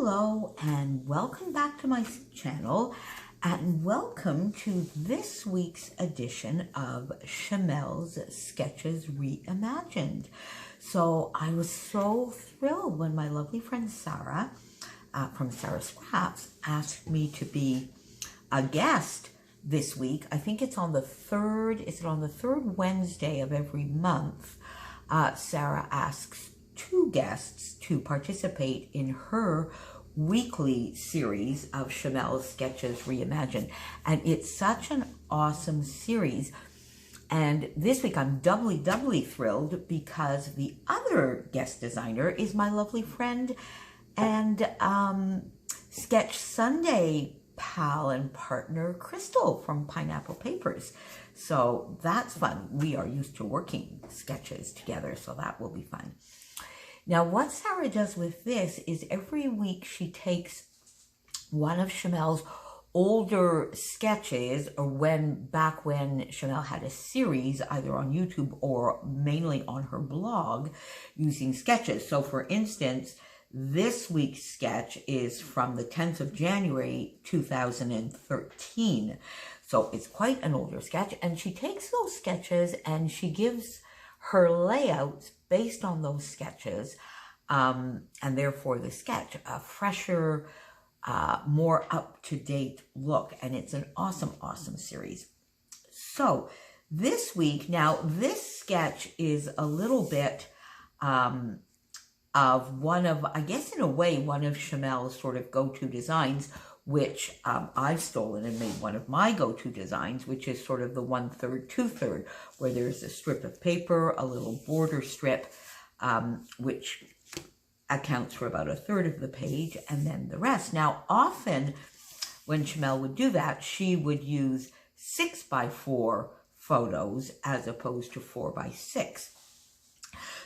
Hello and welcome back to my channel, and welcome to this week's edition of SHIMELLE'S Sketches Reimagined. So I was so thrilled when my lovely friend Sara from Sara Scraps asked me to be a guest this week. I think it's on the third Wednesday of every month. Sara asks two guests to participate in her weekly series of SHIMELLE'S Sketches Reimagined. And it's such an awesome series. And this week I'm doubly thrilled because the other guest designer is my lovely friend and Sketch Sunday pal and partner, Crystal from Pineapple Papers. So that's fun. We are used to working sketches together, so that will be fun. Now, what Sara does with this is every week she takes one of SHIMELLE'S older sketches, or back when SHIMELLE had a series either on YouTube or mainly on her blog using sketches. So for instance, this week's sketch is from the 10th of January 2013. So it's quite an older sketch, and she takes those sketches and she gives her layouts based on those sketches, and therefore the sketch a fresher, more up-to-date look. And it's an awesome series. So this week, now this sketch is a little bit of one of, I guess in a way, one of SHIMELLE'S sort of go-to designs, which I've stolen and made one of my go-to designs, which is sort of the 1/3, 2/3, where there's a strip of paper, a little border strip, which accounts for about 1/3 of the page, and then the rest. Now, often when SHIMELLE would do that, she would use 6x4 photos as opposed to 4x6.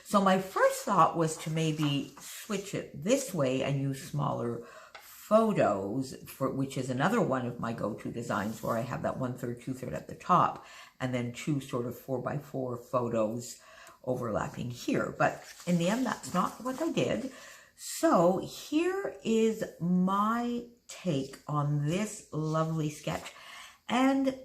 So my first thought was to maybe switch it this way and use smaller photos, which is another one of my go-to designs, where I have that 1/3, 2/3 at the top, and then two sort of 4x4 photos overlapping here. But in the end, that's not what I did. So here is my take on this lovely sketch, and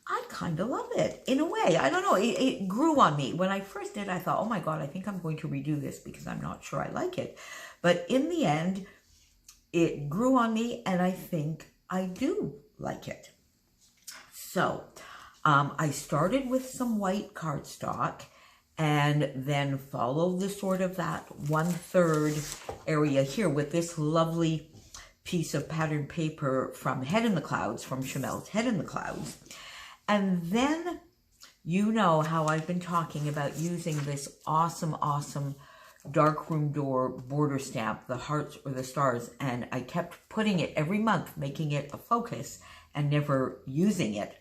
I kind of love it in a way. I don't know, it grew on me. When I first did, I thought, oh my God, I think I'm going to redo this because I'm not sure I like it. But in the end, it grew on me, and I think I do like it. So I started with some white cardstock and then followed the sort of that 1/3 area here with this lovely piece of patterned paper from Head in the Clouds, from SHIMELLE'S Head in the Clouds. And then, you know how I've been talking about using this awesome darkroom door border stamp, the hearts or the stars, and I kept putting it every month, making it a focus and never using it.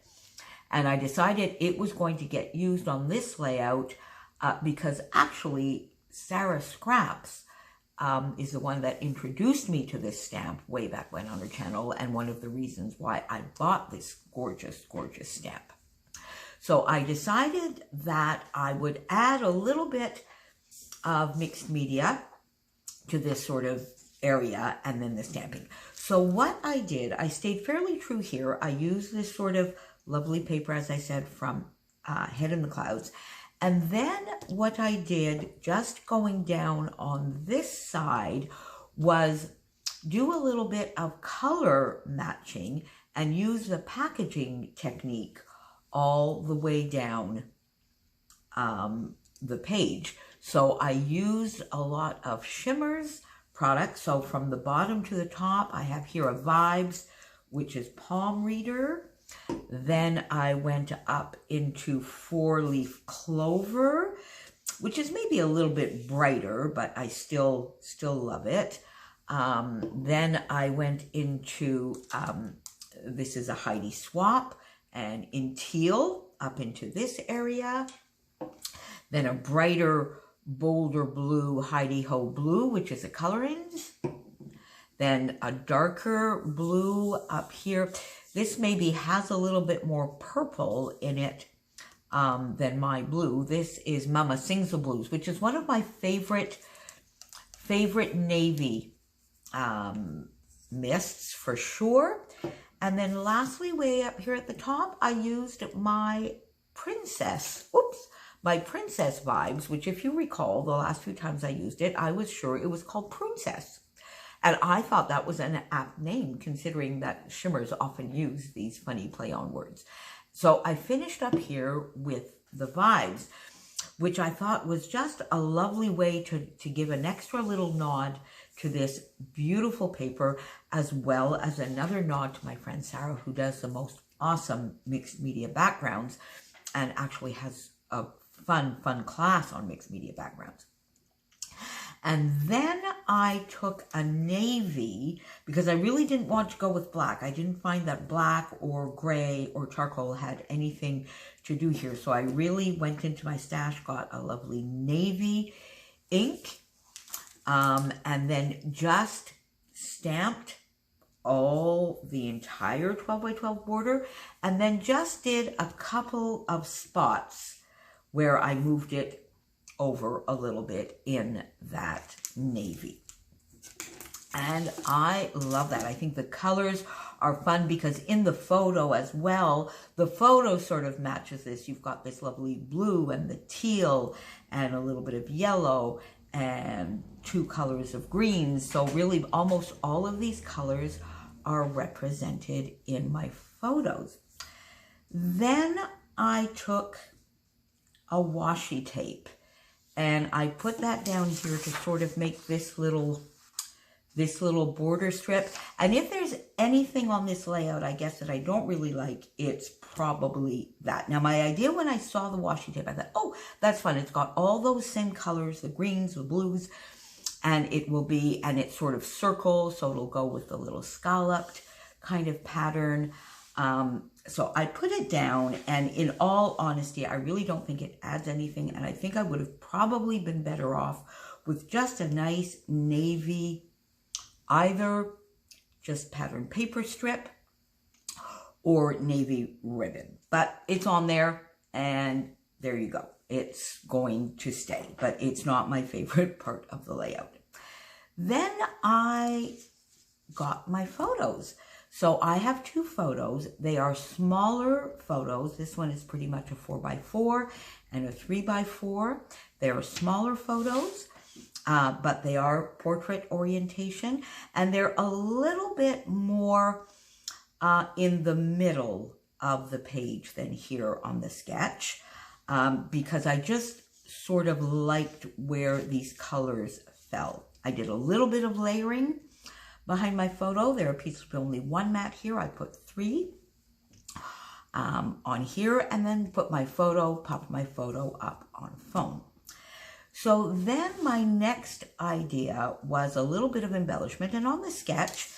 And I decided it was going to get used on this layout because actually Sara Scraps is the one that introduced me to this stamp way back when on her channel, and one of the reasons why I bought this gorgeous stamp. So I decided that I would add a little bit of mixed media to this sort of area, and then the stamping. So what I did, I stayed fairly true here. I used this sort of lovely paper, as I said, from Head in the Clouds. And then what I did, just going down on this side, was do a little bit of color matching and use the packaging technique all the way down the page. So I used a lot of Shimmer's products. So from the bottom to the top, I have here a Vibes, which is Palm Reader. Then I went up into 4-Leaf Clover, which is maybe a little bit brighter, but I still love it. Then I went into, this is a Heidi Swap, and in Teal, up into this area. Then a brighter, bolder blue, Heidi Ho Blue, which is a Colorings. Then a darker blue up here. This maybe has a little bit more purple in it than my blue. This is Mama Sings the Blues, which is one of my favorite navy mists for sure. And then lastly, way up here at the top, I used my princess vibes, which if you recall, the last few times I used it, I was sure it was called Princess. And I thought that was an apt name, considering that shimmers often use these funny play on words. So I finished up here with the vibes, which I thought was just a lovely way to give an extra little nod to this beautiful paper, as well as another nod to my friend Sara, who does the most awesome mixed media backgrounds and actually has a fun class on mixed media backgrounds. And then I took a navy because I really didn't want to go with black. I didn't find that black or gray or charcoal had anything to do here. So I really went into my stash, got a lovely navy ink, and then just stamped the entire 12 by 12 border, and then just did a couple of spots where I moved it over a little bit in that navy. And I love that. I think the colors are fun because in the photo as well, the photo sort of matches this. You've got this lovely blue and the teal and a little bit of yellow and 2 colors of greens. So really almost all of these colors are represented in my photos. Then I took a washi tape and I put that down here to sort of make this little border strip. And if there's anything on this layout, I guess, that I don't really like, it's probably that. Now, my idea when I saw the washi tape, I thought, oh, that's fun. It's got all those same colors, the greens, the blues, and it's sort of circles, so it'll go with the little scalloped kind of pattern. So I put it down, and in all honesty, I really don't think it adds anything, and I think I would have probably been better off with just a nice navy, either just pattern paper strip or navy ribbon. But it's on there, and there you go. It's going to stay, but it's not my favorite part of the layout. Then I got my photos. So I have 2 photos. They are smaller photos. This one is pretty much a 4x4 and a 3x4. They are smaller photos, but they are portrait orientation. And they're a little bit more in the middle of the page than here on the sketch, because I just sort of liked where these colors fell. I did a little bit of layering behind my photo. There are pieces with only 1 mat here. I put 3 on here, and then popped my photo up on foam. So then my next idea was a little bit of embellishment, and on the sketch,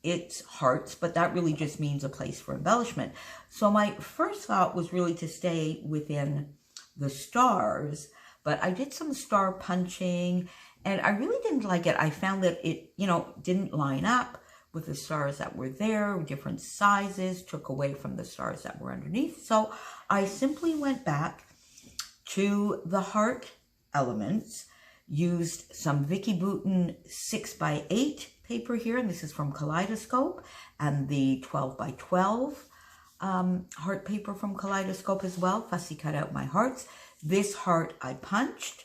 it's hearts, but that really just means a place for embellishment. So my first thought was really to stay within the stars, but I did some star punching, and I really didn't like it. I found that it, didn't line up with the stars that were there, different sizes, took away from the stars that were underneath. So I simply went back to the heart elements, used some Vicky Bouton 6x8 paper here, and this is from Kaleidoscope, and the 12x12 heart paper from Kaleidoscope as well. Fussy cut out my hearts. This heart I punched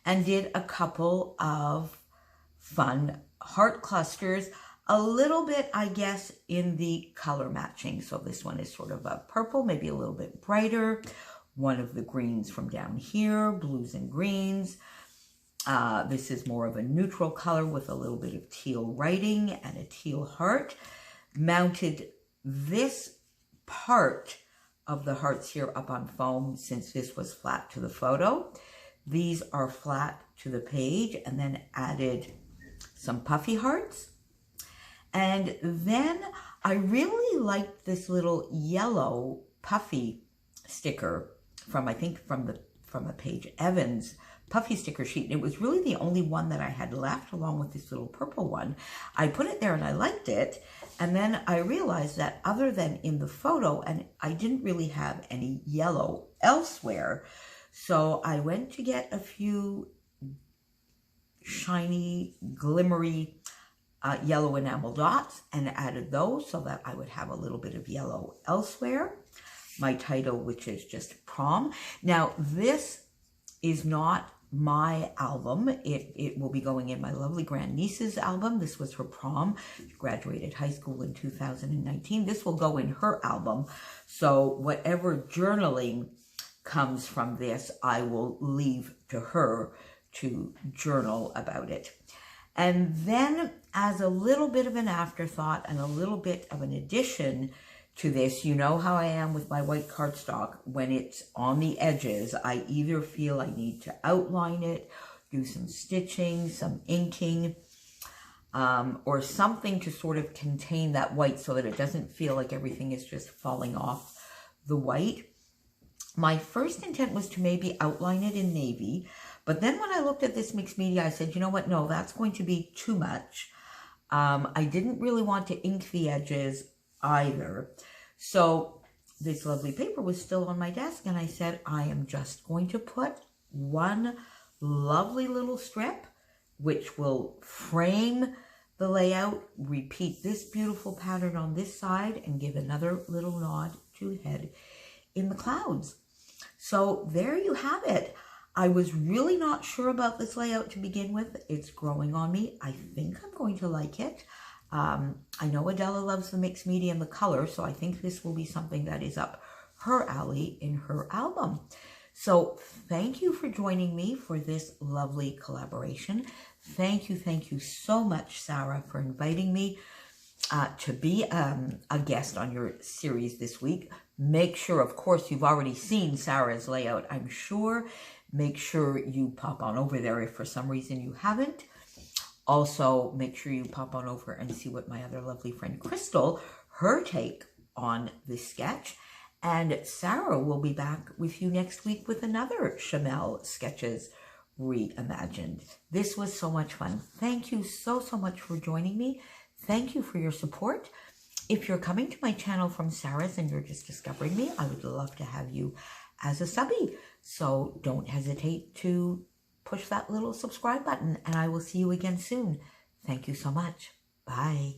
and did a couple of fun heart clusters, a little bit, I guess, in the color matching. So this one is sort of a purple, maybe a little bit brighter. One of the greens from down here, blues and greens. This is more of a neutral color with a little bit of teal writing and a teal heart. Mounted this part of the hearts here up on foam, since this was flat to the photo. These are flat to the page, and then added some puffy hearts. And then I really liked this little yellow puffy sticker from, I think, from the page Evans puffy sticker sheet. And it was really the only one that I had left, along with this little purple one. I put it there and I liked it. And then I realized that other than in the photo, and I didn't really have any yellow elsewhere, so I went to get a few shiny, glimmery yellow enamel dots and added those so that I would have a little bit of yellow elsewhere. My title, which is just Prom. Now, this is not my album. It will be going in my lovely grandniece's album. This was her prom. She graduated high school in 2019. This will go in her album. So whatever journaling comes from this, I will leave to her to journal about it. And then as a little bit of an afterthought and a little bit of an addition to this, you know how I am with my white cardstock. When it's on the edges, I either feel I need to outline it, do some stitching, some inking, or something to sort of contain that white so that it doesn't feel like everything is just falling off the white. My first intent was to maybe outline it in navy, but then when I looked at this mixed media, I said, you know what, no, that's going to be too much. I didn't really want to ink the edges either. So this lovely paper was still on my desk, and I said, I am just going to put one lovely little strip, which will frame the layout, repeat this beautiful pattern on this side, and give another little nod to head in the clouds. So there you have it. I was really not sure about this layout to begin with. It's growing on me. I think I'm going to like it. I know Adela loves the mixed media and the color, so I think this will be something that is up her alley in her album. So thank you for joining me for this lovely collaboration. Thank you so much, Sara, for inviting me to be a guest on your series this week. Make sure, of course, you've already seen Sara's layout, I'm sure. Make sure you pop on over there if for some reason you haven't. Also, make sure you pop on over and see what my other lovely friend Crystal, her take on this sketch. And Sara will be back with you next week with another Shimelle Sketches Reimagined. This was so much fun. Thank you so much for joining me. Thank you for your support. If you're coming to my channel from Sara's and you're just discovering me, I would love to have you as a subby. So don't hesitate to push that little subscribe button, and I will see you again soon. Thank you so much. Bye.